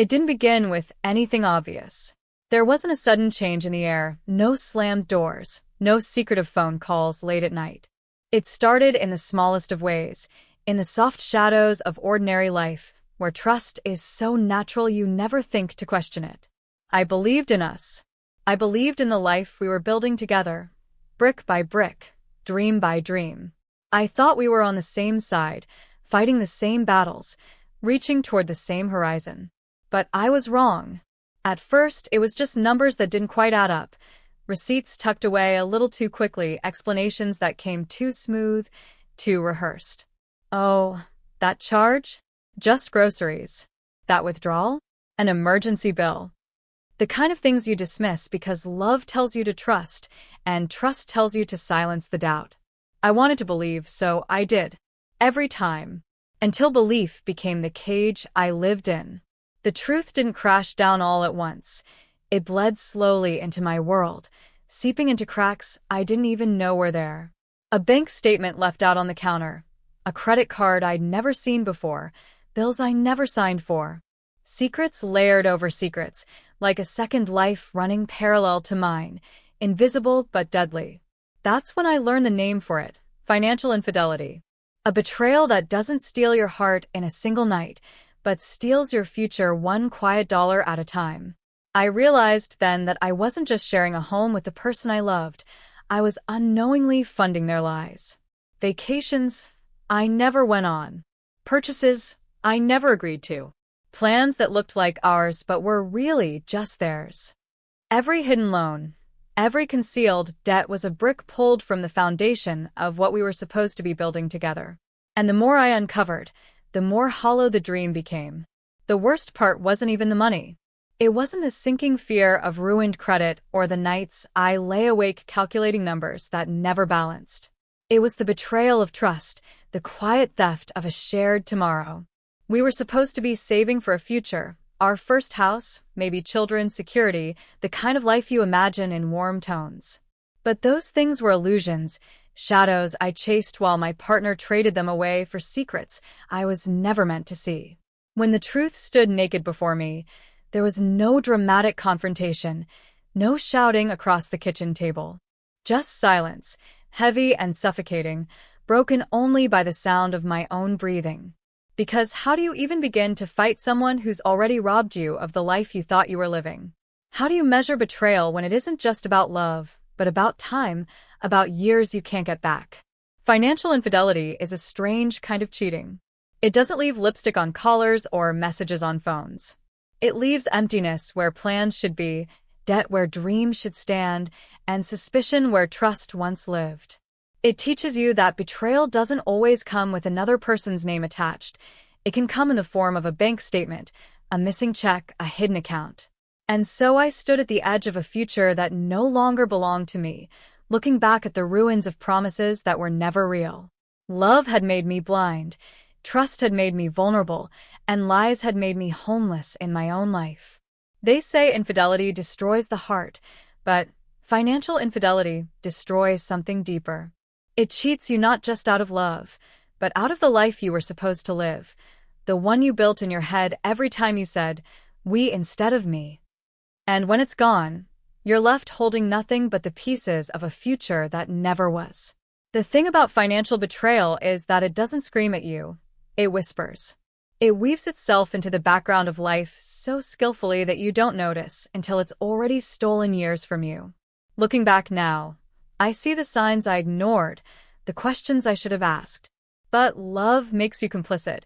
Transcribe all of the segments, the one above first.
It didn't begin with anything obvious. There wasn't a sudden change in the air, no slammed doors, no secretive phone calls late at night. It started in the smallest of ways, in the soft shadows of ordinary life, where trust is so natural you never think to question it. I believed in us. I believed in the life we were building together, brick by brick, dream by dream. I thought we were on the same side, fighting the same battles, reaching toward the same horizon. But I was wrong. At first, it was just numbers that didn't quite add up, receipts tucked away a little too quickly, explanations that came too smooth, too rehearsed. Oh, that charge? Just groceries. That withdrawal? An emergency bill. The kind of things you dismiss because love tells you to trust, and trust tells you to silence the doubt. I wanted to believe, so I did. Every time. Until belief became the cage I lived in. The truth didn't crash down all at once. It bled slowly into my world, seeping into cracks I didn't even know were there. A bank statement left out on the counter. A credit card I'd never seen before. Bills I never signed for. Secrets layered over secrets, like a second life running parallel to mine, invisible but deadly. That's when I learned the name for it, financial infidelity. A betrayal that doesn't steal your heart in a single night, but steals your future one quiet dollar at a time. I realized then that I wasn't just sharing a home with the person I loved, I was unknowingly funding their lies. Vacations I never went on. Purchases I never agreed to. Plans that looked like ours but were really just theirs. Every hidden loan, every concealed debt was a brick pulled from the foundation of what we were supposed to be building together. And the more I uncovered, the more hollow the dream became. The worst part wasn't even the money. It wasn't the sinking fear of ruined credit or the nights I lay awake calculating numbers that never balanced. It was the betrayal of trust, the quiet theft of a shared tomorrow. We were supposed to be saving for a future, our first house, maybe children, security, the kind of life you imagine in warm tones. But those things were illusions, shadows I chased while my partner traded them away for secrets I was never meant to see. When the truth stood naked before me, there was no dramatic confrontation, no shouting across the kitchen table. Just silence, heavy and suffocating, broken only by the sound of my own breathing. Because how do you even begin to fight someone who's already robbed you of the life you thought you were living? How do you measure betrayal when it isn't just about love, but about time, about years you can't get back? Financial infidelity is a strange kind of cheating. It doesn't leave lipstick on collars or messages on phones. It leaves emptiness where plans should be, debt where dreams should stand, and suspicion where trust once lived. It teaches you that betrayal doesn't always come with another person's name attached. It can come in the form of a bank statement, a missing check, a hidden account. And so I stood at the edge of a future that no longer belonged to me, looking back at the ruins of promises that were never real. Love had made me blind, trust had made me vulnerable, and lies had made me homeless in my own life. They say infidelity destroys the heart, but financial infidelity destroys something deeper. It cheats you not just out of love, but out of the life you were supposed to live, the one you built in your head every time you said, "we" instead of "me." And when it's gone, you're left holding nothing but the pieces of a future that never was. The thing about financial betrayal is that it doesn't scream at you, it whispers. It weaves itself into the background of life so skillfully that you don't notice until it's already stolen years from you. Looking back now, I see the signs I ignored, the questions I should have asked. But love makes you complicit.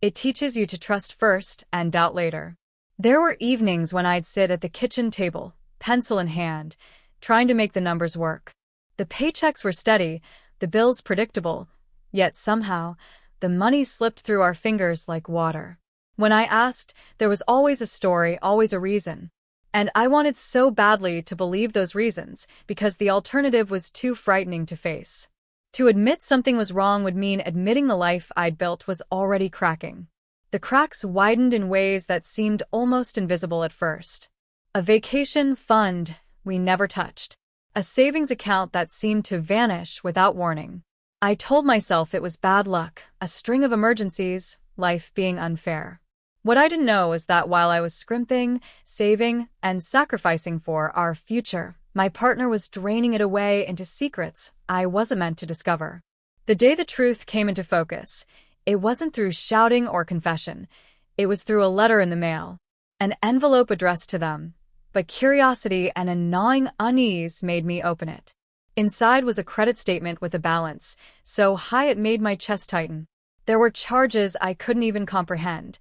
It teaches you to trust first and doubt later. There were evenings when I'd sit at the kitchen table, pencil in hand, trying to make the numbers work. The paychecks were steady, the bills predictable, yet somehow, the money slipped through our fingers like water. When I asked, there was always a story, always a reason. And I wanted so badly to believe those reasons, because the alternative was too frightening to face. To admit something was wrong would mean admitting the life I'd built was already cracking. The cracks widened in ways that seemed almost invisible at first. A vacation fund we never touched. A savings account that seemed to vanish without warning. I told myself it was bad luck, a string of emergencies, life being unfair. What I didn't know was that while I was scrimping, saving, and sacrificing for our future, my partner was draining it away into secrets I wasn't meant to discover. The day the truth came into focus, it wasn't through shouting or confession. It was through a letter in the mail, an envelope addressed to them. But curiosity and a gnawing unease made me open it. Inside was a credit statement with a balance, so high it made my chest tighten. There were charges I couldn't even comprehend.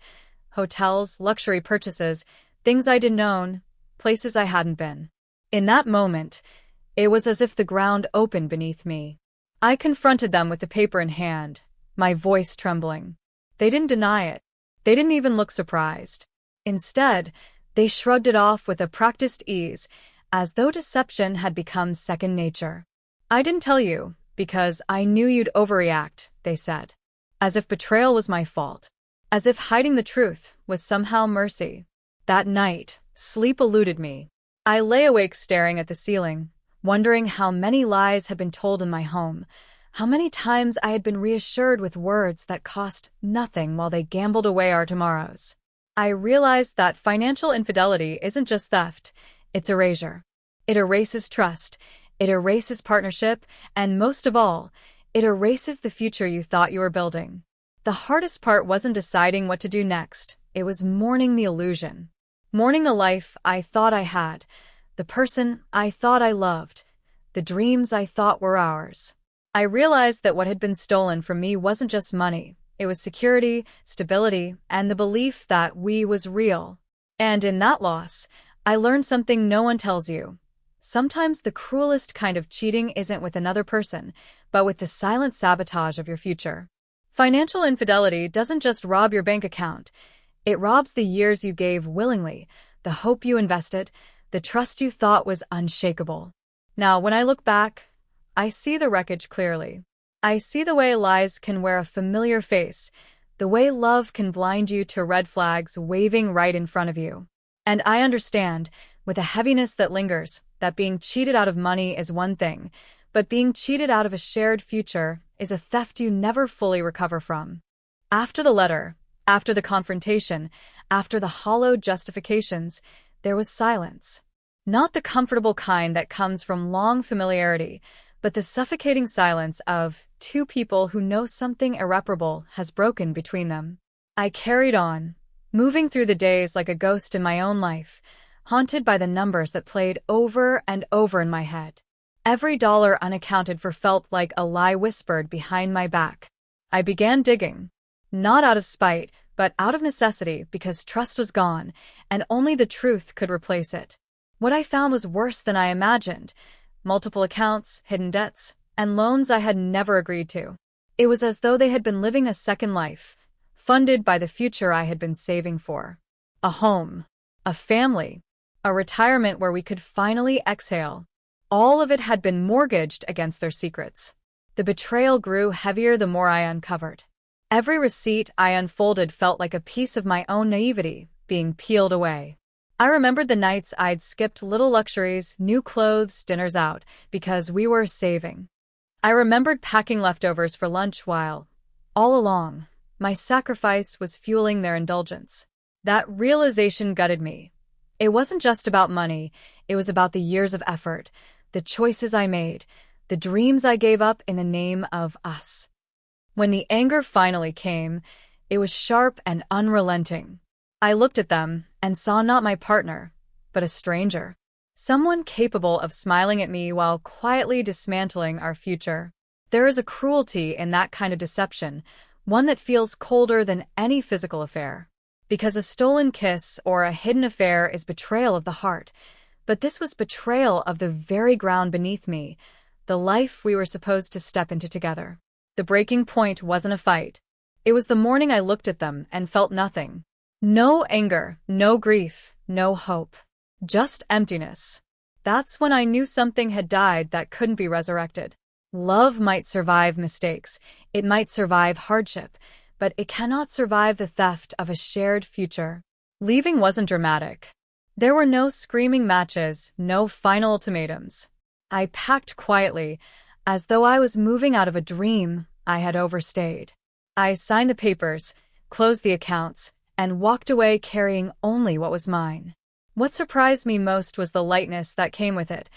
Hotels, luxury purchases, things I didn't own, places I hadn't been. In that moment, it was as if the ground opened beneath me. I confronted them with the paper in hand, my voice trembling. They didn't deny it. They didn't even look surprised. Instead, they shrugged it off with a practiced ease, as though deception had become second nature. "I didn't tell you, because I knew you'd overreact," they said. As if betrayal was my fault. As if hiding the truth was somehow mercy. That night, sleep eluded me. I lay awake staring at the ceiling, wondering how many lies had been told in my home, how many times I had been reassured with words that cost nothing while they gambled away our tomorrows. I realized that financial infidelity isn't just theft, it's erasure. It erases trust, it erases partnership, and most of all, it erases the future you thought you were building. The hardest part wasn't deciding what to do next, it was mourning the illusion. Mourning the life I thought I had, the person I thought I loved, the dreams I thought were ours. I realized that what had been stolen from me wasn't just money, it was security, stability, and the belief that we was real. And in that loss, I learned something no one tells you. Sometimes the cruelest kind of cheating isn't with another person, but with the silent sabotage of your future. Financial infidelity doesn't just rob your bank account. It robs the years you gave willingly, the hope you invested, the trust you thought was unshakable. Now, when I look back, I see the wreckage clearly. I see the way lies can wear a familiar face, the way love can blind you to red flags waving right in front of you. And I understand, with a heaviness that lingers, that being cheated out of money is one thing, but being cheated out of a shared future is a theft you never fully recover from. After the letter, after the confrontation, after the hollowed justifications, there was silence. Not the comfortable kind that comes from long familiarity, but the suffocating silence of two people who know something irreparable has broken between them. I carried on, moving through the days like a ghost in my own life, haunted by the numbers that played over and over in my head. Every dollar unaccounted for felt like a lie whispered behind my back. I began digging, not out of spite, but out of necessity because trust was gone, and only the truth could replace it. What I found was worse than I imagined. Multiple accounts, hidden debts, and loans I had never agreed to. It was as though they had been living a second life, funded by the future I had been saving for. A home, a family, a retirement where we could finally exhale. All of it had been mortgaged against their secrets. The betrayal grew heavier the more I uncovered. Every receipt I unfolded felt like a piece of my own naivety being peeled away. I remembered the nights I'd skipped little luxuries, new clothes, dinners out, because we were saving. I remembered packing leftovers for lunch while, all along, my sacrifice was fueling their indulgence. That realization gutted me. It wasn't just about money, it was about the years of effort, the choices I made, the dreams I gave up in the name of us. When the anger finally came, it was sharp and unrelenting. I looked at them and saw not my partner, but a stranger. Someone capable of smiling at me while quietly dismantling our future. There is a cruelty in that kind of deception, one that feels colder than any physical affair. Because a stolen kiss or a hidden affair is betrayal of the heart, but this was betrayal of the very ground beneath me, the life we were supposed to step into together. The breaking point wasn't a fight. It was the morning I looked at them and felt nothing. No anger, no grief, no hope. Just emptiness. That's when I knew something had died that couldn't be resurrected. Love might survive mistakes, it might survive hardship, but it cannot survive the theft of a shared future. Leaving wasn't dramatic. There were no screaming matches, no final ultimatums. I packed quietly, as though I was moving out of a dream I had overstayed. I signed the papers, closed the accounts, and walked away carrying only what was mine. What surprised me most was the lightness that came with it.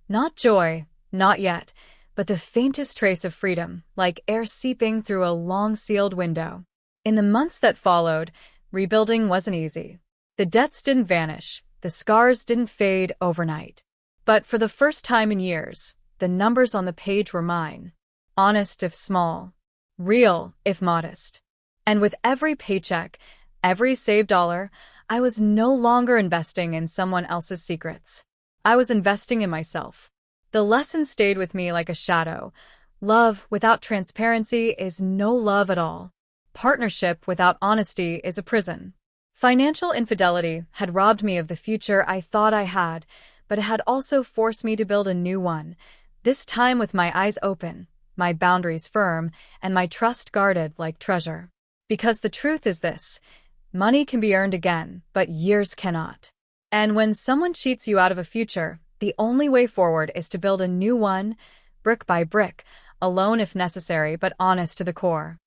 Not joy, not yet, but the faintest trace of freedom, like air seeping through a long-sealed window. In the months that followed, rebuilding wasn't easy. The debts didn't vanish, the scars didn't fade overnight. But for the first time in years, the numbers on the page were mine. Honest if small, real if modest. And with every paycheck, every saved dollar, I was no longer investing in someone else's secrets. I was investing in myself. The lesson stayed with me like a shadow. Love without transparency is no love at all. Partnership without honesty is a prison. Financial infidelity had robbed me of the future I thought I had, but it had also forced me to build a new one, this time with my eyes open, my boundaries firm, and my trust guarded like treasure. Because the truth is this: money can be earned again, but years cannot. And when someone cheats you out of a future, the only way forward is to build a new one, brick by brick, alone if necessary, but honest to the core.